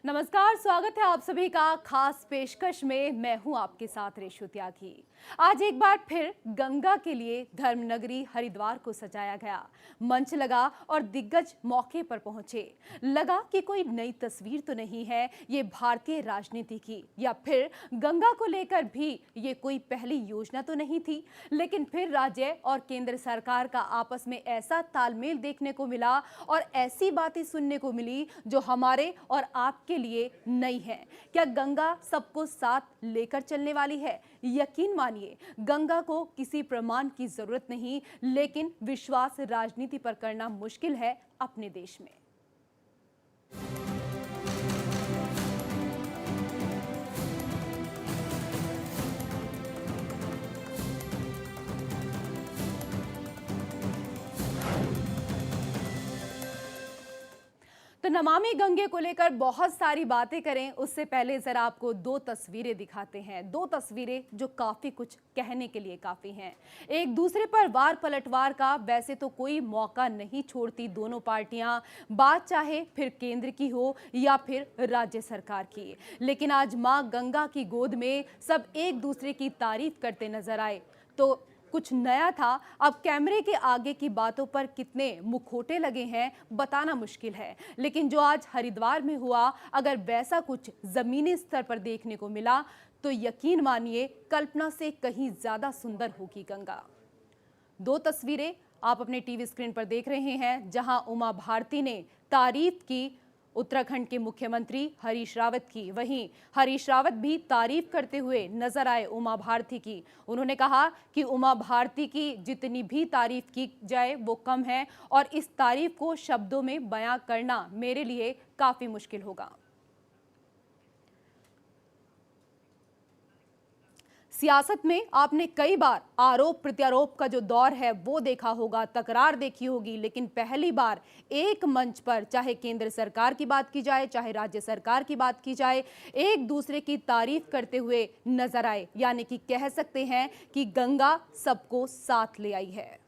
नमस्कार, स्वागत है आप सभी का खास पेशकश में। मैं हूं आपके साथ रेशु त्यागी। आज एक बार फिर गंगा के लिए धर्मनगरी हरिद्वार को सजाया गया, मंच लगा और दिग्गज मौके पर पहुंचे। लगा कि कोई नई तस्वीर तो नहीं है ये भारतीय राजनीति की, या फिर गंगा को लेकर भी ये कोई पहली योजना तो नहीं थी। लेकिन फिर राज्य और केंद्र सरकार का आपस में ऐसा तालमेल देखने को मिला और ऐसी बातें सुनने को मिली जो हमारे और आपके लिए नई है। क्या गंगा सबको साथ लेकर चलने वाली है? यकीन मानिए, गंगा को किसी प्रमाण की जरूरत नहीं, लेकिन विश्वास राजनीति पर करना मुश्किल है अपने देश में। तो नमामि गंगे को लेकर बहुत सारी बातें करें उससे पहले जरा आपको दो तस्वीरें दिखाते हैं। दो तस्वीरें जो काफी कुछ कहने के लिए काफी हैं। एक दूसरे पर वार पलटवार का वैसे तो कोई मौका नहीं छोड़ती दोनों पार्टियां, बात चाहे फिर केंद्र की हो या फिर राज्य सरकार की। लेकिन आज मां गंगा की गोद में सब एक दूसरे की तारीफ करते नजर आए। तो कुछ नया था। अब कैमरे के आगे की बातों पर कितने मुखौटे लगे हैं बताना मुश्किल है, लेकिन जो आज हरिद्वार में हुआ, अगर वैसा कुछ जमीनी स्तर पर देखने को मिला तो यकीन मानिए कल्पना से कहीं ज्यादा सुंदर होगी गंगा। दो तस्वीरें आप अपने टीवी स्क्रीन पर देख रहे हैं, जहां उमा भारती ने तारीफ की उत्तराखंड के मुख्यमंत्री हरीश रावत की। वहीं हरीश रावत भी तारीफ करते हुए नजर आए उमा भारती की। उन्होंने कहा कि उमा भारती की जितनी भी तारीफ की जाए वो कम है और इस तारीफ को शब्दों में बयां करना मेरे लिए काफी मुश्किल होगा। सियासत में आपने कई बार आरोप प्रत्यारोप का जो दौर है वो देखा होगा, तकरार देखी होगी, लेकिन पहली बार एक मंच पर चाहे केंद्र सरकार की बात की जाए चाहे राज्य सरकार की बात की जाए, एक दूसरे की तारीफ करते हुए नजर आए। यानी कि कह सकते हैं कि गंगा सबको साथ ले आई है।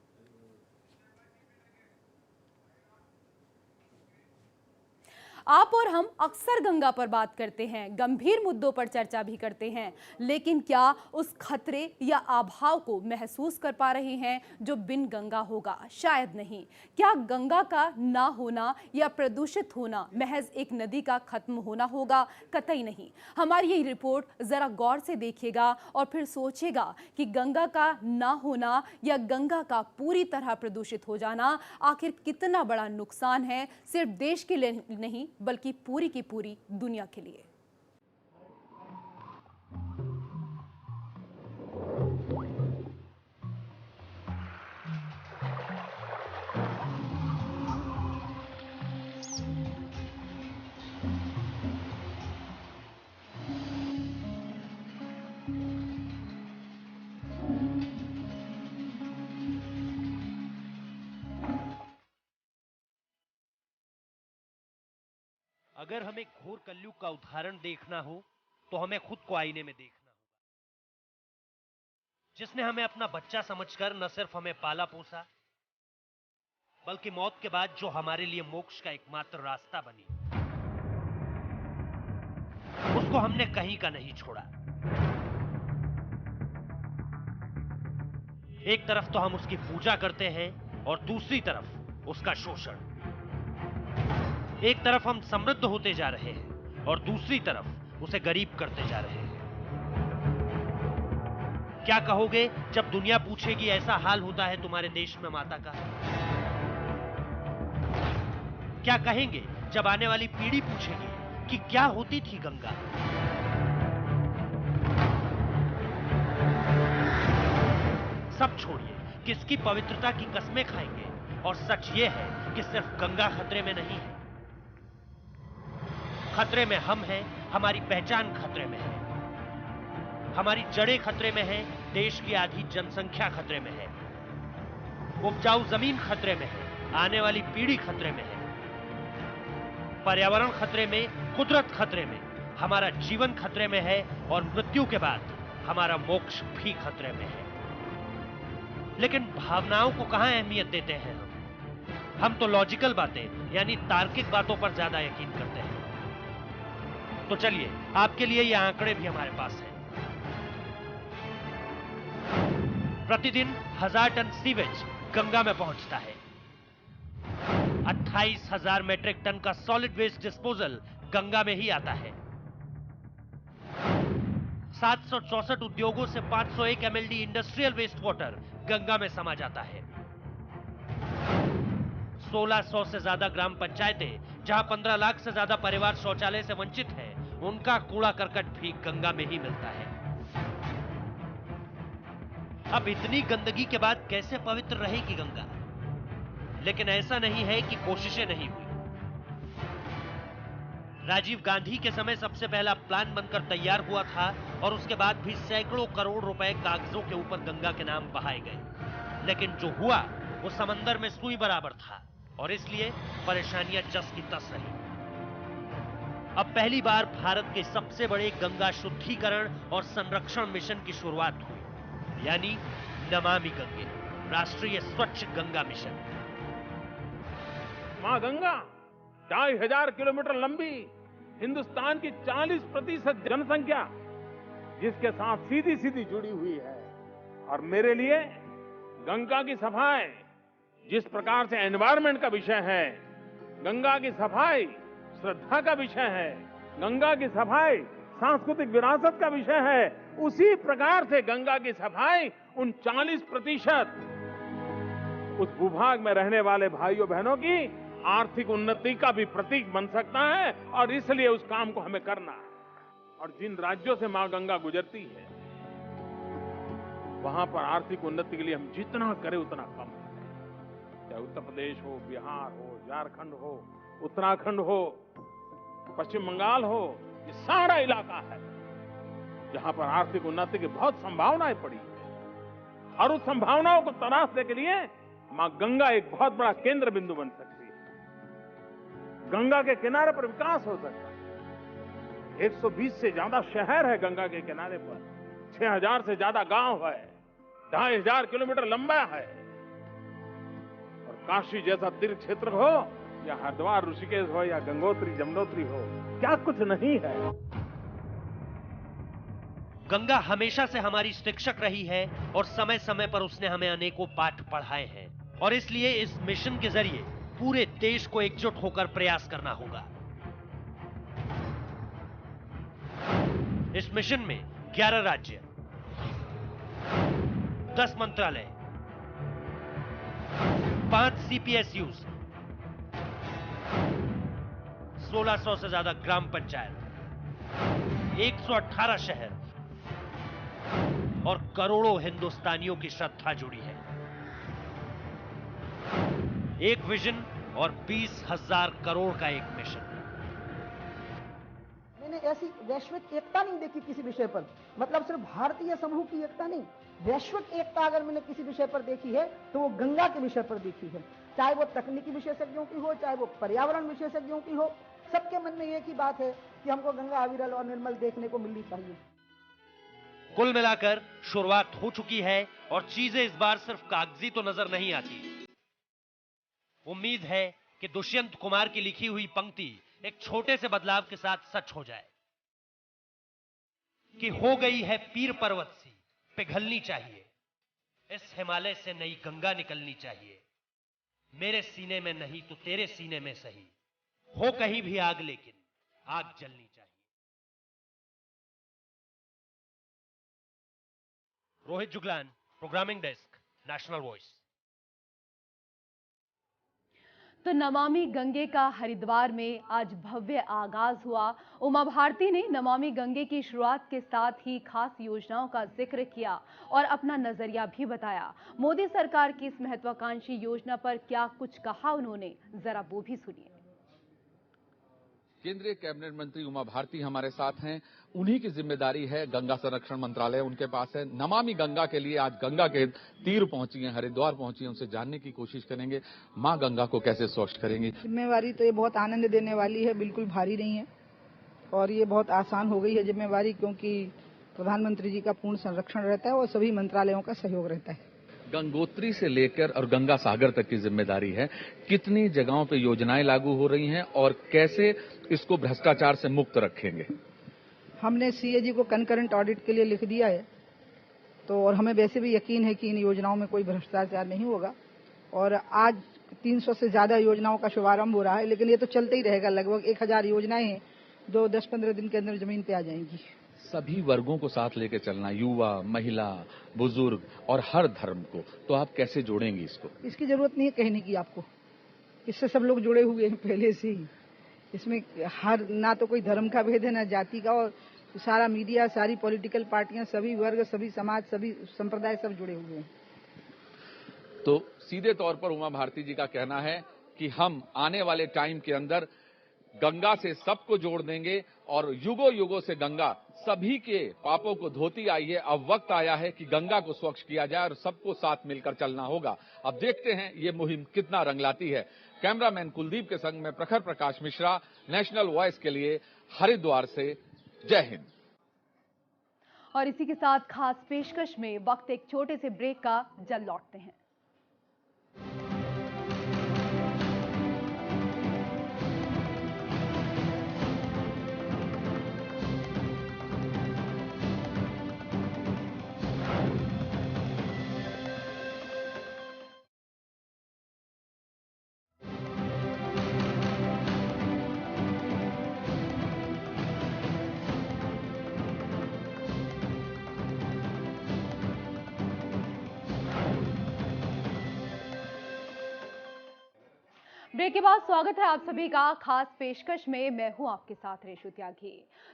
आप और हम अक्सर गंगा पर बात करते हैं, गंभीर मुद्दों पर चर्चा भी करते हैं, लेकिन क्या उस खतरे या अभाव को महसूस कर पा रहे हैं जो बिन गंगा होगा? शायद नहीं। क्या गंगा का ना होना या प्रदूषित होना महज एक नदी का खत्म होना होगा? कतई नहीं। हमारी ये रिपोर्ट जरा गौर से देखिएगा और फिर सोचेगा कि गंगा का ना होना या गंगा का पूरी तरह प्रदूषित हो जाना आखिर कितना बड़ा नुकसान है, सिर्फ देश के लिए नहीं बल्कि पूरी की पूरी दुनिया के लिए। अगर हमें घोर कलयुग का उदाहरण देखना हो तो हमें खुद को आईने में देखना होगा, जिसने हमें अपना बच्चा समझकर न सिर्फ हमें पाला पोसा बल्कि मौत के बाद जो हमारे लिए मोक्ष का एकमात्र रास्ता बनी, उसको हमने कहीं का नहीं छोड़ा। एक तरफ तो हम उसकी पूजा करते हैं और दूसरी तरफ उसका शोषण। एक तरफ हम समृद्ध होते जा रहे हैं और दूसरी तरफ उसे गरीब करते जा रहे हैं। क्या कहोगे जब दुनिया पूछेगी ऐसा हाल होता है तुम्हारे देश में माता का? क्या कहेंगे जब आने वाली पीढ़ी पूछेगी कि क्या होती थी गंगा? सब छोड़िए, किसकी पवित्रता की कस्में खाएंगे, और सच यह है कि सिर्फ गंगा खतरे में नहीं है। खतरे में हम हैं, हमारी पहचान खतरे में है, हमारी जड़ें खतरे में हैं, देश की आधी जनसंख्या खतरे में है, उपजाऊ जमीन खतरे में है, आने वाली पीढ़ी खतरे में है, पर्यावरण खतरे में, कुदरत खतरे में, हमारा जीवन खतरे में है और मृत्यु के बाद हमारा मोक्ष भी खतरे में है। लेकिन भावनाओं को कहां अहमियत देते हैं हम तो लॉजिकल बातें यानी तार्किक बातों पर ज्यादा यकीन करते हैं। तो चलिए आपके लिए ये आंकड़े भी हमारे पास हैं। प्रतिदिन 1000 टन सीवेज गंगा में पहुंचता है। 28,000 मीट्रिक टन का सॉलिड वेस्ट डिस्पोजल गंगा में ही आता है। 764 उद्योगों से 501 MLD industrial waste water Ganga में समा जाता है। 1600 से ज्यादा ग्राम पंचायतें, जहां 15 लाख से ज्यादा परिवार शौचालय से वंचित हैं, उनका कूड़ा करकट भी गंगा में ही मिलता है। अब इतनी गंदगी के बाद कैसे पवित्र रहेगी गंगा? लेकिन ऐसा नहीं है कि कोशिशें नहीं हुई। राजीव गांधी के समय सबसे पहला प्लान बनकर तैयार हुआ था और उसके बाद भी सैकड़ों करोड़ रुपए कागजों के ऊपर गंगा के नाम बहाए गए। लेकिन जो हुआ वो समंदर में सुई बराबर था और इसलिए परेशानियां जस की तस रही। अब पहली बार भारत के सबसे बड़े गंगा शुद्धिकरण और संरक्षण मिशन की शुरुआत हुई, यानी नमामि गंगे, राष्ट्रीय स्वच्छ गंगा मिशन। मां गंगा 2500 किलोमीटर लंबी, हिंदुस्तान की 40% जनसंख्या जिसके साथ सीधी सीधी जुड़ी हुई है। और मेरे लिए गंगा की सफाई जिस प्रकार से एनवायरमेंट का विषय है, गंगा की सफाई श्रद्धा का विषय है, गंगा की सफाई सांस्कृतिक विरासत का विषय है, उसी प्रकार से गंगा की सफाई उन 40% उस भूभाग में रहने वाले भाइयों बहनों की आर्थिक उन्नति का भी प्रतीक बन सकता है। और इसलिए उस काम को हमें करना है। और जिन राज्यों से मां गंगा गुजरती है, वहां पर आर्थिक उन्नति के लिए हम जितना करें उतना कम है। चाहे उत्तर प्रदेश हो, बिहार हो, झारखंड हो, उत्तराखंड हो, पश्चिम बंगाल हो, ये सारा इलाका है जहां पर आर्थिक उन्नति की बहुत संभावनाएं पड़ी है। और उस संभावनाओं को तराशने के लिए मां गंगा एक बहुत बड़ा केंद्र बिंदु बन सकती है। गंगा के किनारे पर विकास हो सकता है। 120 से ज्यादा शहर है गंगा के किनारे पर, 6000 से ज्यादा गांव है, 2500 किलोमीटर लंबा है। और काशी जैसा तीर्थ क्षेत्र हो या हरिद्वार ऋषिकेश हो या गंगोत्री जमुनोत्री हो, क्या कुछ नहीं है। गंगा हमेशा से हमारी शिक्षक रही है और समय समय पर उसने हमें अनेकों पाठ पढ़ाए हैं। और इसलिए इस मिशन के जरिए पूरे देश को एकजुट होकर प्रयास करना होगा। इस मिशन में 11 राज्य, 10 मंत्रालय, 5 CPSUs, 1600 से ज्यादा ग्राम पंचायत, 118 शहर और करोड़ों हिंदुस्तानियों की श्रद्धा जुड़ी है। एक विजन और 20,000 करोड़ का एक मिशन। मैंने ऐसी वैश्विक एकता नहीं देखी किसी विषय पर, मतलब सिर्फ भारतीय समूह की एकता नहीं, वैश्विक एकता अगर मैंने किसी विषय पर देखी है तो वो गंगा के विषय पर देखी है। चाहे वो तकनीकी विशेषज्ञों की हो, चाहे वो पर्यावरण विशेषज्ञों की हो, सबके मन में एक ही बात है कि हमको गंगा अविरल और निर्मल देखने को मिलनी चाहिए। कुल मिलाकर शुरुआत हो चुकी है और चीजें इस बार सिर्फ कागजी तो नजर नहीं आती। उम्मीद है कि दुष्यंत कुमार की लिखी हुई पंक्ति एक छोटे से बदलाव के साथ सच हो जाए कि हो गई है पीर पर्वत सी, पिघलनी चाहिए, इस हिमालय से नई गंगा निकलनी चाहिए, मेरे सीने में नहीं तो तेरे सीने में सही, हो कहीं भी आग लेकिन आग जलनी चाहिए। Rohit Juglan, programming desk, national voice. तो नमामि गंगे का हरिद्वार में आज भव्य आगाज हुआ। उमा भारती ने नमामि गंगे की शुरुआत के साथ ही खास योजनाओं का जिक्र किया और अपना नजरिया भी बताया। मोदी सरकार की इस महत्वाकांक्षी योजना पर क्या कुछ कहा उन्होंने, जरा वो भी सुनिए। केंद्रीय कैबिनेट मंत्री उमा भारती हमारे साथ हैं। उन्हीं की जिम्मेदारी है, गंगा संरक्षण मंत्रालय उनके पास है। नमामि गंगा के लिए आज गंगा के तीर पहुंची हैं, हरिद्वार पहुंची हैं, उनसे जानने की कोशिश करेंगे मां गंगा को कैसे स्वच्छ करेंगी। जिम्मेवारी तो ये बहुत आनंद देने वाली है, बिल्कुल भारी नहीं है और ये बहुत आसान हो गई है जिम्मेवारी, क्योंकि प्रधानमंत्री जी का पूर्ण संरक्षण रहता है और सभी मंत्रालयों का सहयोग रहता है। गंगोत्री से लेकर और गंगा सागर तक की जिम्मेदारी है। कितनी जगहों पे योजनाएं लागू हो रही हैं और कैसे इसको भ्रष्टाचार से मुक्त रखेंगे? हमने सीएजी को कंकरेंट ऑडिट के लिए लिख दिया है, तो और हमें वैसे भी यकीन है कि इन योजनाओं में कोई भ्रष्टाचार नहीं होगा। और आज 300 से ज्यादा योजनाओं का शुभारंभ हो रहा है, लेकिन ये तो चलते ही रहेगा। लगभग 1000 योजनाएं हैं जो 10-15 दिन के अंदर जमीन पे आ जाएंगी। सभी वर्गों को साथ लेकर चलना, युवा, महिला, बुजुर्ग और हर धर्म को, तो आप कैसे जोड़ेंगे इसको? इसकी जरूरत नहीं है कहने की आपको, इससे सब लोग जुड़े हुए हैं पहले से ही। इसमें हर ना तो कोई धर्म का भेद है ना जाति का, और सारा मीडिया, सारी पॉलिटिकल पार्टियां, सभी वर्ग, सभी समाज, सभी संप्रदाय सब जुड़े हुए हैं। तो सीधे तौर पर उमा भारती जी का कहना है कि हम आने वाले टाइम के अंदर गंगा से सबको जोड़ देंगे और युगों युगों से गंगा सभी के पापों को धोती आई है। अब वक्त आया है कि गंगा को स्वच्छ किया जाए और सबको साथ मिलकर चलना होगा। अब देखते हैं ये मुहिम कितना रंग लाती है। कैमरामैन कुलदीप के संग में प्रखर प्रकाश मिश्रा, नेशनल वॉइस के लिए हरिद्वार से। जय हिंद। और इसी के साथ खास पेशकश में वक्त एक छोटे से ब्रेक का, जल्द लौटते हैं। ब्रेक के बाद स्वागत है आप सभी का खास पेशकश में। मैं हूं आपके साथ रेशु त्यागी।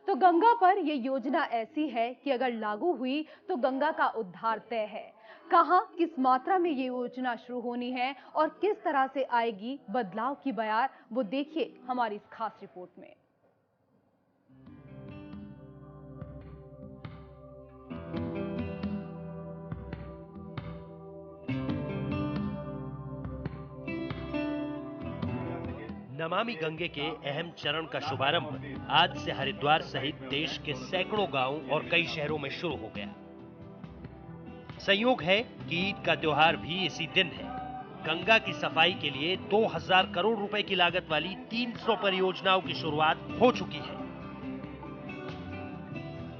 तो गंगा पर यह योजना ऐसी है कि अगर लागू हुई तो गंगा का उद्धार तय है। कहां, किस मात्रा में ये योजना शुरू होनी है और किस तरह से आएगी बदलाव की बयार, वो देखिए हमारी इस खास रिपोर्ट में। नमामि गंगे के अहम चरण का शुभारंभ आज से हरिद्वार सहित देश के सैकड़ों गांव और कई शहरों में शुरू हो गया। संयोग है कि ईद का त्योहार भी इसी दिन है। गंगा की सफाई के लिए 2000 करोड़ रुपए की लागत वाली 300 परियोजनाओं की शुरुआत हो चुकी है।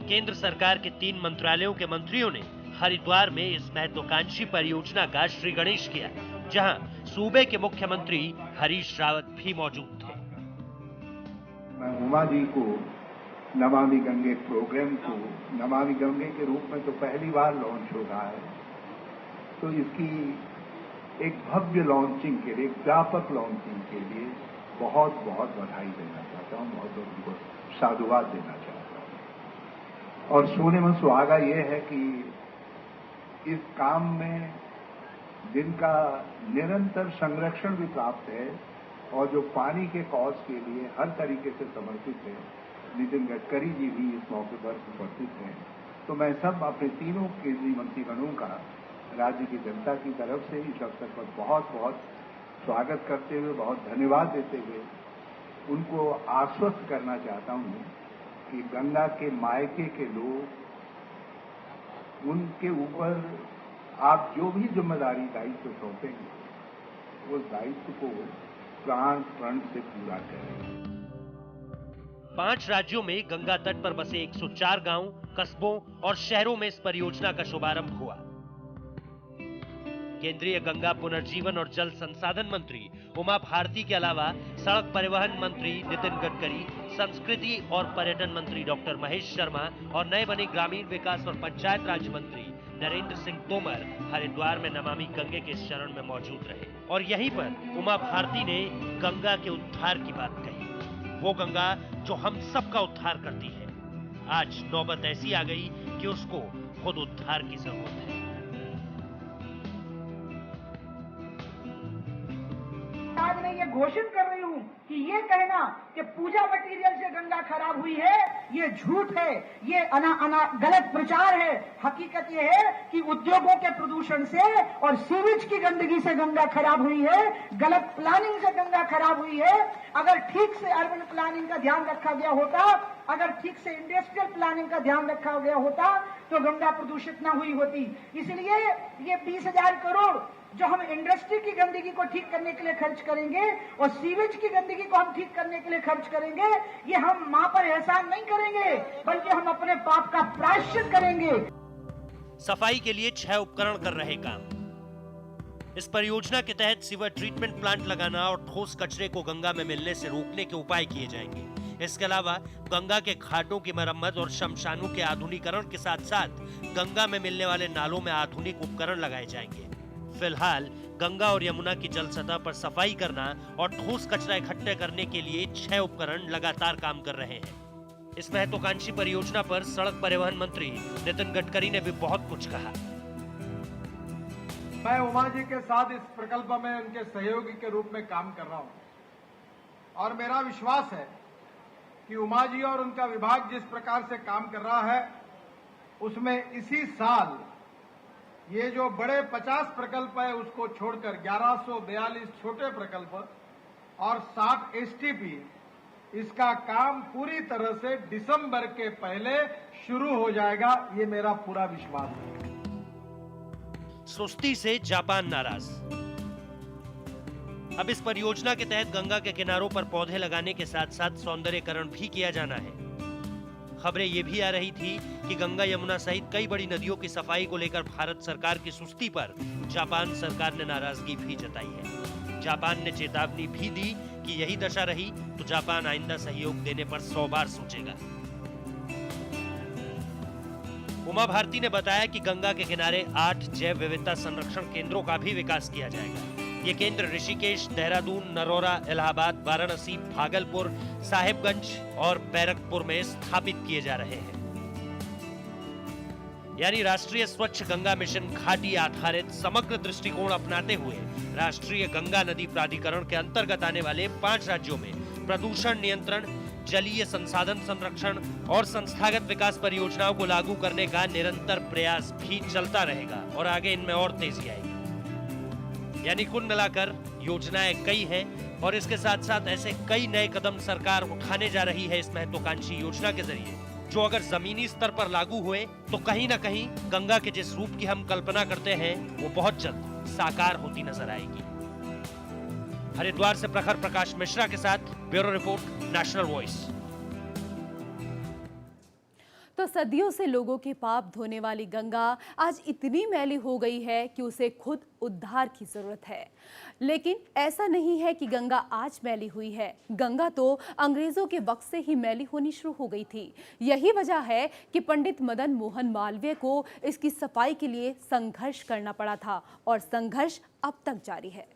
केंद्र सरकार के 3 मंत्रालयों के मंत्रियों ने हरिद्वार में इस महत्वाकांक्षी परियोजना का श्री गणेश किया, जहां सूबे के मुख्यमंत्री हरीश रावत भी मौजूद थे। मैं उमा जी को नमामि गंगे प्रोग्राम को नमामि गंगे के रूप में तो पहली बार लॉन्च हो रहा है, तो इसकी एक भव्य लॉन्चिंग के लिए, एक व्यापक लॉन्चिंग के लिए बहुत बहुत बधाई देना चाहता हूं, बहुत बहुत उनको साधुवाद देना चाहता हूं। और सोने में सुहागा ये है कि इस काम में जिनका निरंतर संरक्षण भी प्राप्त है और जो पानी के कॉज के लिए हर तरीके से समर्पित है, नितिन गडकरी जी भी इस मौके पर उपस्थित हैं। तो मैं सब अपने तीनों केंद्रीय मंत्रीगणों का राज्य की जनता की तरफ से इस अवसर पर बहुत बहुत स्वागत करते हुए, बहुत धन्यवाद देते हुए उनको आश्वस्त करना चाहता हूं कि गंगा के मायके के लोग, उनके ऊपर आप जो भी जिम्मेदारी, दायित्व सौंपेंगे, उस दायित्व को प्राण प्रण से पूरा करें। 5 राज्यों में गंगा तट पर बसे 104 गांव, कस्बों और शहरों में इस परियोजना का शुभारंभ हुआ। केंद्रीय गंगा पुनर्जीवन और जल संसाधन मंत्री उमा भारती के अलावा सड़क परिवहन मंत्री नितिन गडकरी, संस्कृति और पर्यटन मंत्री डॉक्टर महेश शर्मा और नए बने ग्रामीण विकास और पंचायत राज मंत्री नरेंद्र सिंह तोमर हरिद्वार में नमामि गंगे के इस चरण में मौजूद रहे। और यहीं पर उमा भारती ने गंगा के उद्धार की बात कही। वो गंगा जो हम सबका उद्धार करती है, आज नौबत ऐसी आ गई कि उसको खुद उद्धार की जरूरत है। आज मैं ये घोषित कर रही हूँ कि ये कहना कि पूजा मटेरियल से गंगा खराब हुई है, ये झूठ है, ये गलत प्रचार है। हकीकत ये है कि उद्योगों के प्रदूषण से और सीवेज की गंदगी से गंगा खराब हुई है, गलत प्लानिंग से गंगा खराब हुई है। अगर ठीक से अर्बन प्लानिंग का ध्यान रखा गया होता, अगर ठीक से इंडस्ट्रियल प्लानिंग का ध्यान रखा गया होता, तो गंगा प्रदूषित ना हुई होती। इसलिए ये 20,000 करोड़ जो हम इंडस्ट्री की गंदगी को ठीक करने के लिए खर्च करेंगे और सीवेज की गंदगी को हम ठीक करने के लिए खर्च करेंगे, ये हम मां पर एहसान नहीं करेंगे, बल्कि हम अपने पाप का प्रायश्चित करेंगे। सफाई के लिए 6 उपकरण कर रहे काम। इस परियोजना के तहत सीवर ट्रीटमेंट प्लांट लगाना और ठोस कचरे को गंगा में मिलने से रोकने के उपाय किए जाएंगे। इसके अलावा गंगा के घाटों की मरम्मत और शमशानों के आधुनिकीकरण के साथ साथ गंगा में मिलने वाले नालों में आधुनिक उपकरण लगाए जाएंगे। फिलहाल गंगा और यमुना की जल सतह पर सफाई करना और ठोस कचरा इकट्ठे करने के लिए 6 उपकरण लगातार काम कर रहे हैं। इस महत्वाकांक्षी परियोजना पर सड़क परिवहन मंत्री नितिन गडकरी ने भी बहुत कुछ कहा। मैं उमा जी के साथ इस प्रकल्प में उनके सहयोगी के रूप में काम कर रहा हूं और मेरा विश्वास है कि उमा जी और उनका विभाग जिस प्रकार से काम कर रहा है उसमें इसी साल ये जो बड़े 50 प्रकल्प है उसको छोड़कर 1142 छोटे प्रकल्प और 60 एसटीपी, इसका काम पूरी तरह से दिसंबर के पहले शुरू हो जाएगा, ये मेरा पूरा विश्वास है। सुस्ती से जापान नाराज। अब इस परियोजना के तहत गंगा के किनारों पर पौधे लगाने के साथ साथ सौंदर्यीकरण भी किया जाना है। खबरें ये भी आ रही थी कि गंगा यमुना सहित कई बड़ी नदियों की सफाई को लेकर भारत सरकार की सुस्ती पर जापान सरकार ने नाराजगी भी जताई है। जापान ने चेतावनी भी दी कि यही दशा रही तो जापान आइंदा सहयोग देने पर 100 बार सोचेगा। उमा भारती ने बताया कि गंगा के किनारे 8 जैव विविधता संरक्षण केंद्रों का भी विकास किया जाएगा। ये केंद्र ऋषिकेश, देहरादून, नरोरा, इलाहाबाद, वाराणसी, भागलपुर, साहिबगंज और बैरकपुर में स्थापित किए जा रहे हैं। यानी राष्ट्रीय स्वच्छ गंगा मिशन घाटी आधारित समग्र दृष्टिकोण अपनाते हुए राष्ट्रीय गंगा नदी प्राधिकरण के अंतर्गत आने वाले 5 राज्यों में प्रदूषण नियंत्रण, जलीय संसाधन संरक्षण और संस्थागत विकास परियोजनाओं को लागू करने का निरंतर प्रयास भी चलता रहेगा और आगे इनमें और तेजी आएगी। यानी कुल मिलाकर योजनाएं कई हैं और इसके साथ साथ ऐसे कई नए कदम सरकार उठाने जा रही है इस महत्वाकांक्षी योजना के जरिए, जो अगर जमीनी स्तर पर लागू हुए तो कहीं ना कहीं गंगा के जिस रूप की हम कल्पना करते हैं वो बहुत जल्द साकार होती नजर आएगी। हरिद्वार से प्रखर प्रकाश मिश्रा के साथ ब्यूरो रिपोर्ट, नेशनल वॉइस। तो सदियों से लोगों के पाप धोने वाली गंगा आज इतनी मैली हो गई है कि उसे खुद उद्धार की जरूरत है। लेकिन ऐसा नहीं है कि गंगा आज मैली हुई है। गंगा तो अंग्रेजों के वक्त से ही मैली होनी शुरू हो गई थी। यही वजह है कि पंडित मदन मोहन मालवीय को इसकी सफाई के लिए संघर्ष करना पड़ा था और संघर्ष अब तक जारी है।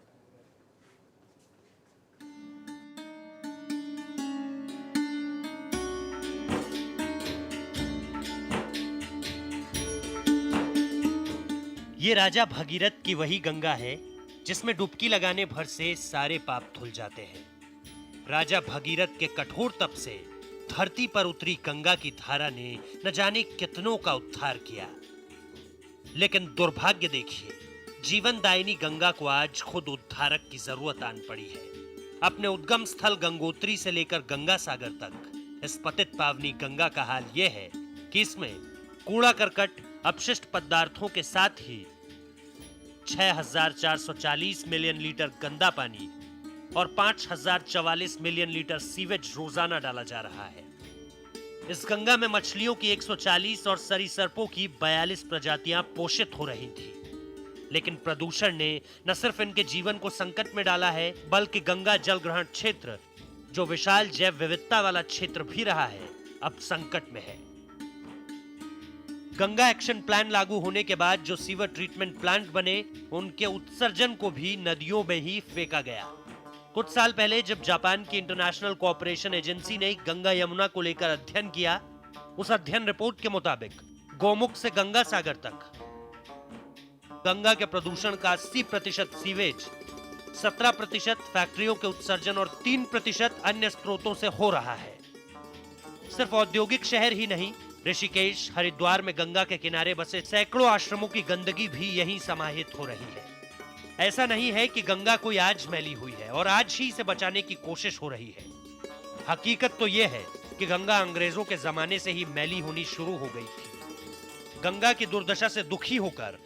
ये राजा भगीरथ की वही गंगा है जिसमें डुबकी लगाने भर से सारे पाप धुल जाते हैं। राजा भगीरथ के कठोर तप से धरती पर उतरी गंगा की धारा ने न जाने कितनों का उद्धार किया। लेकिन दुर्भाग्य देखिए, जीवन दायिनी गंगा को आज खुद उद्धारक की जरूरत आन पड़ी है। अपने उद्गम स्थल गंगोत्री से लेकर गंगा सागर तक इस पतित पावनी गंगा का हाल यह है कि इसमें कूड़ा करकट, अपशिष्ट पदार्थों के साथ ही 6,440 मिलियन लीटर गंदा पानी और 5,044 मिलियन लीटर सीवेज रोजाना डाला जा रहा है। इस गंगा में मछलियों की 140 और सरीसृपों की 42 प्रजातियां पोषित हो रही थी। लेकिन प्रदूषण ने न सिर्फ इनके जीवन को संकट में डाला है, बल्कि गंगा जल ग्रहण क्षेत्र, जो विशाल जैव विविधता वाला क्षेत्र भी रहा है, अब संकट में है। गंगा एक्शन प्लान लागू होने के बाद जो सीवर ट्रीटमेंट प्लांट बने, उनके उत्सर्जन को भी नदियों में ही फेंका गया। कुछ साल पहले जब जापान की इंटरनेशनल कोऑपरेशन एजेंसी ने गंगा यमुना को लेकर अध्ययन किया, उस अध्ययन रिपोर्ट के मुताबिक गोमुख से गंगा सागर तक गंगा के प्रदूषण का 80% सीवेज, 17% फैक्ट्रियों के उत्सर्जन और 3% अन्य स्रोतों से हो रहा है। सिर्फ औद्योगिक शहर ही नहीं, ऋषिकेश, हरिद्वार में गंगा के किनारे बसे सैकड़ों आश्रमों की गंदगी भी यहीं समाहित हो रही है। ऐसा नहीं है कि गंगा कोई आज मैली हुई है और आज ही इसे बचाने की कोशिश हो रही है। हकीकत तो यह है कि गंगा अंग्रेजों के जमाने से ही मैली होनी शुरू हो गई थी। गंगा की दुर्दशा से दुखी होकर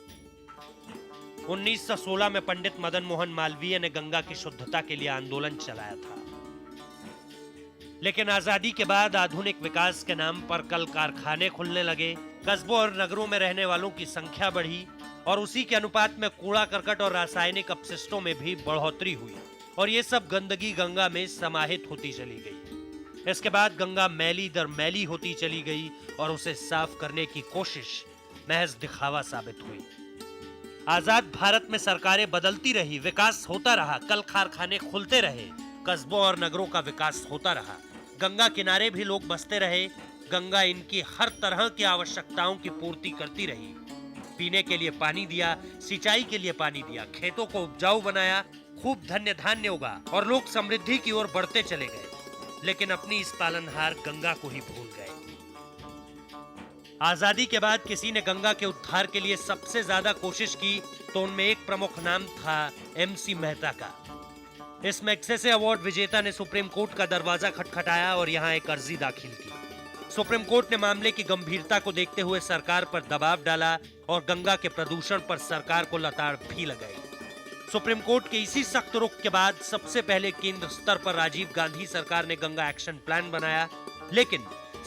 1916 में पंडित मदन मोहन मालवीय ने गंगा की शुद्धता के लिए आंदोलन चलाया था। लेकिन आजादी के बाद आधुनिक विकास के नाम पर कल कारखाने खुलने लगे, कस्बों और नगरों में रहने वालों की संख्या बढ़ी और उसी के अनुपात में कूड़ा करकट और रासायनिक अपशिष्टों में भी बढ़ोतरी हुई और ये सब गंदगी गंगा में समाहित होती चली गई। इसके बाद गंगा मैली दर मैली होती चली गई और उसे साफ करने की कोशिश महज दिखावा साबित हुई। आजाद भारत में सरकारें बदलती रही, विकास होता रहा, कल कारखाने खुलते रहे, कस्बों और नगरों का विकास होता रहा, गंगा किनारे भी लोग बसते रहे, गंगा इनकी हर तरह की आवश्यकताओं की पूर्ति करती रही। पीने के लिए पानी दिया, सिंचाई के लिए पानी दिया, खेतों को उपजाऊ बनाया, खूब धन्य धान्य उगा और लोग समृद्धि की ओर बढ़ते चले गए। लेकिन अपनी इस पालनहार गंगा को ही भूल गए। आजादी के बाद किसी ने गंगा के उद्धार के लिए सबसे ज्यादा कोशिश की तो उनमें एक प्रमुख नाम था MC मेहता का। इस मैग्सेसे अवार्ड विजेता ने सुप्रीम कोर्ट का दरवाजा खटखटाया और यहां एक अर्जी दाखिल की। सुप्रीम कोर्ट ने मामले की गंभीरता को देखते हुए सरकार पर दबाव डाला और गंगा के प्रदूषण पर सरकार को लताड़ भी लगाई। सुप्रीम कोर्ट के इसी सख्त रुख के बाद सबसे पहले केंद्र स्तर पर राजीव गांधी सरकार ने गंगा एक्शन प्लान बनाया, लेकिन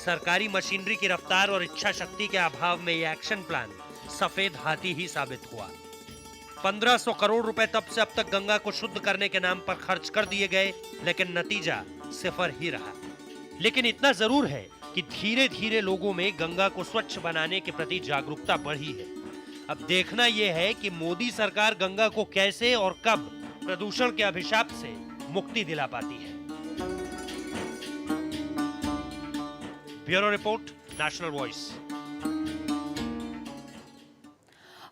सरकारी मशीनरी की रफ्तार और इच्छा शक्ति के अभाव में यह एक्शन प्लान सफेद हाथी ही साबित हुआ। 1500 करोड़ रुपए तब से अब तक गंगा को शुद्ध करने के नाम पर खर्च कर दिए गए, लेकिन नतीजा सिफर ही रहा। लेकिन इतना जरूर है कि धीरे धीरे लोगों में गंगा को स्वच्छ बनाने के प्रति जागरूकता बढ़ी है। अब देखना यह है कि मोदी सरकार गंगा को कैसे और कब प्रदूषण के अभिशाप से मुक्ति दिला पाती है। Bureau report, national voice.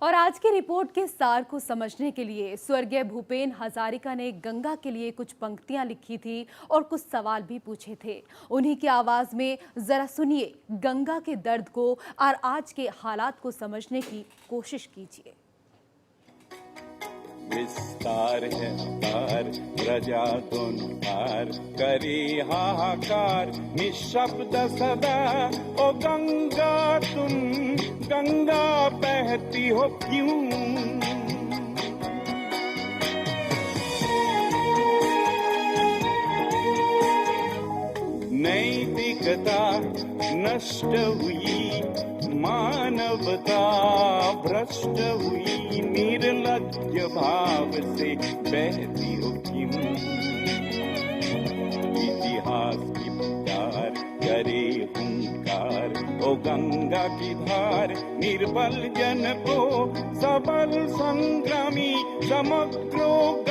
और आज की रिपोर्ट के सार को समझने के लिए स्वर्गीय भूपेन हजारिका ने गंगा के लिए कुछ पंक्तियां लिखी थी और कुछ सवाल भी पूछे थे। उन्हीं की आवाज में जरा सुनिए गंगा के दर्द को और आज के हालात को समझने की कोशिश कीजिए। विस्तार है पार, प्रजा तुनकार करी हाहाकार, निशब्द सदा ओ गंगा तुम, गंगा बहती हो क्यों? नैतिकता नष्ट हुई, मानवता भ्रष्ट हुई, निर्लज्ज भाव से बहती हो क्यों? इतिहास की पुकार करे हुंकार, ओ गंगा की धार, निर्बल जन को सबल संग्रामी समग्रो